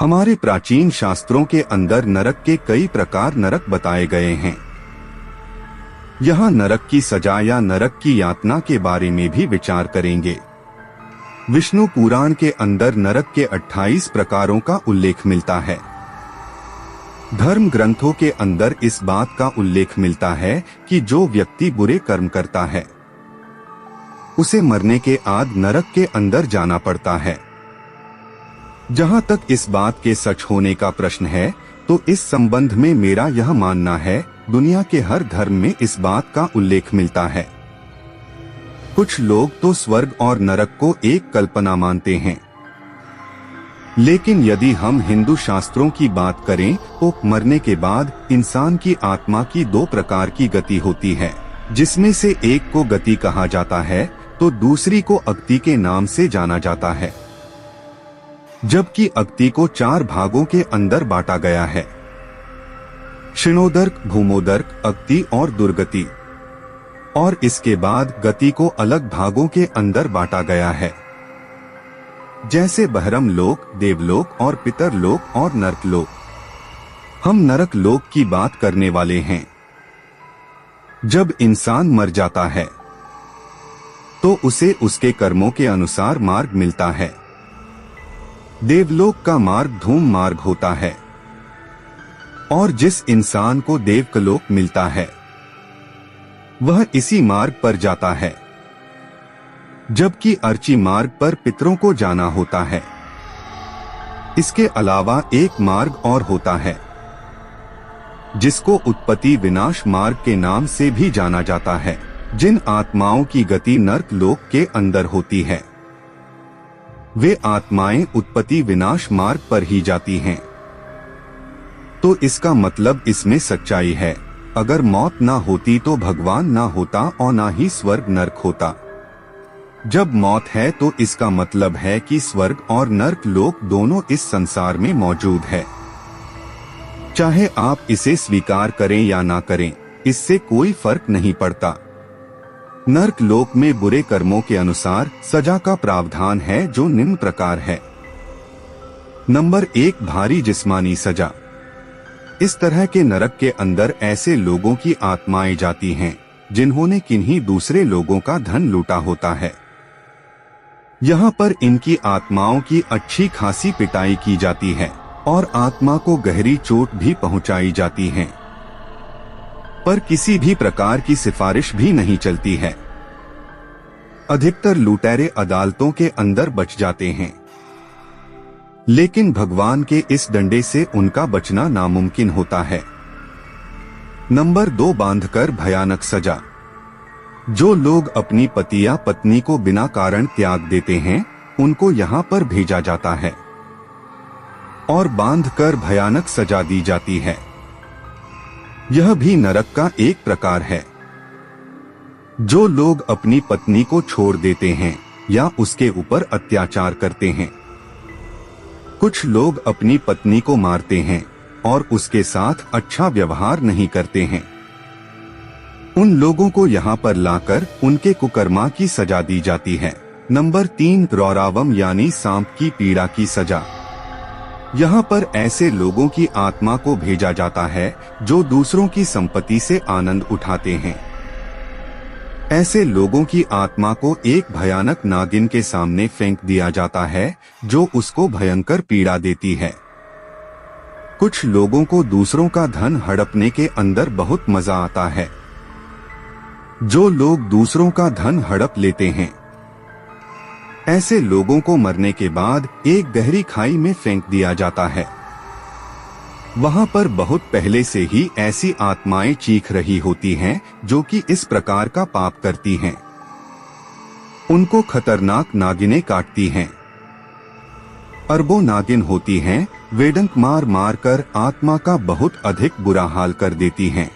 हमारे प्राचीन शास्त्रों के अंदर नरक के कई प्रकार नरक बताए गए हैं। यहाँ नरक की सजा या नरक की यातना के बारे में भी विचार करेंगे। विष्णु पुराण के अंदर नरक के 28 प्रकारों का उल्लेख मिलता है। धर्म ग्रंथों के अंदर इस बात का उल्लेख मिलता है कि जो व्यक्ति बुरे कर्म करता है उसे मरने के बाद नरक के अंदर जाना पड़ता है। जहां तक इस बात के सच होने का प्रश्न है, तो इस संबंध में मेरा यह मानना है, दुनिया के हर धर्म में इस बात का उल्लेख मिलता है। कुछ लोग तो स्वर्ग और नरक को एक कल्पना मानते हैं, लेकिन यदि हम हिंदू शास्त्रों की बात करें तो मरने के बाद इंसान की आत्मा की 2 प्रकार की गति होती है, जिसमें से एक को गति कहा जाता है तो दूसरी को अक्ति के नाम से जाना जाता है। जबकि अक्ति को 4 भागों के अंदर बांटा गया है: क्षीणोदर्क, भूमोदर्क, अक्ति और दुर्गति। और इसके बाद गति को अलग भागों के अंदर बांटा गया है, जैसे बहरम लोक, देवलोक और पितरलोक और नरकलोक। हम नरक लोक की बात करने वाले हैं। जब इंसान मर जाता है तो उसे उसके कर्मों के अनुसार मार्ग मिलता है। देवलोक का मार्ग धूम मार्ग होता है, और जिस इंसान को देवकलोक मिलता है वह इसी मार्ग पर जाता है। जबकि अर्ची मार्ग पर पितरों को जाना होता है। इसके अलावा एक मार्ग और होता है जिसको उत्पत्ति विनाश मार्ग के नाम से भी जाना जाता है, जिन आत्माओं की गति नरक लोक के अंदर होती है वे आत्माएं उत्पत्ति विनाश मार्ग पर ही जाती हैं। तो इसका मतलब इसमें सच्चाई है, अगर मौत ना होती तो भगवान ना होता और ना ही स्वर्ग नरक होता। जब मौत है तो इसका मतलब है कि स्वर्ग और नरक लोक दोनों इस संसार में मौजूद है। चाहे आप इसे स्वीकार करें या ना करें, इससे कोई फर्क नहीं पड़ता। नरक लोक में बुरे कर्मों के अनुसार सजा का प्रावधान है, जो निम्न प्रकार है। नंबर 1, भारी जिस्मानी सजा। इस तरह के नरक के अंदर ऐसे लोगों की आत्माएं जाती हैं जिन्होंने किन्हीं दूसरे लोगों का धन लूटा होता है। यहाँ पर इनकी आत्माओं की अच्छी खासी पिटाई की जाती है और आत्मा को गहरी चोट भी पहुंचाई जाती है, पर किसी भी प्रकार की सिफारिश भी नहीं चलती है। अधिकतर लुटेरे अदालतों के अंदर बच जाते हैं, लेकिन भगवान के इस डंडे से उनका बचना नामुमकिन होता है। नंबर 2, बांधकर भयानक सजा। जो लोग अपनी पति या पत्नी को बिना कारण त्याग देते हैं, उनको यहाँ पर भेजा जाता है और बांधकर भयानक सजा दी जाती है। यह भी नरक का एक प्रकार है। जो लोग अपनी पत्नी को छोड़ देते हैं या उसके ऊपर अत्याचार करते हैं। कुछ लोग अपनी पत्नी को मारते हैं और उसके साथ अच्छा व्यवहार नहीं करते हैं। उन लोगों को यहाँ पर लाकर उनके कुकर्मा की सजा दी जाती है। नंबर 3, रौरावम यानी सांप की पीड़ा की सजा। यहाँ पर ऐसे लोगों की आत्मा को भेजा जाता है जो दूसरों की संपत्ति से आनंद उठाते हैं। ऐसे लोगों की आत्मा को एक भयानक नागिन के सामने फेंक दिया जाता है जो उसको भयंकर पीड़ा देती है। कुछ लोगों को दूसरों का धन हड़पने के अंदर बहुत मजा आता है। जो लोग दूसरों का धन हड़प लेते हैं, ऐसे लोगों को मरने के बाद एक गहरी खाई में फेंक दिया जाता है। वहां पर बहुत पहले से ही ऐसी आत्माएं चीख रही होती हैं जो कि इस प्रकार का पाप करती हैं। उनको खतरनाक नागिनें काटती हैं। अरबों नागिन होती हैं, वे डंक मार मार कर आत्मा का बहुत अधिक बुरा हाल कर देती हैं।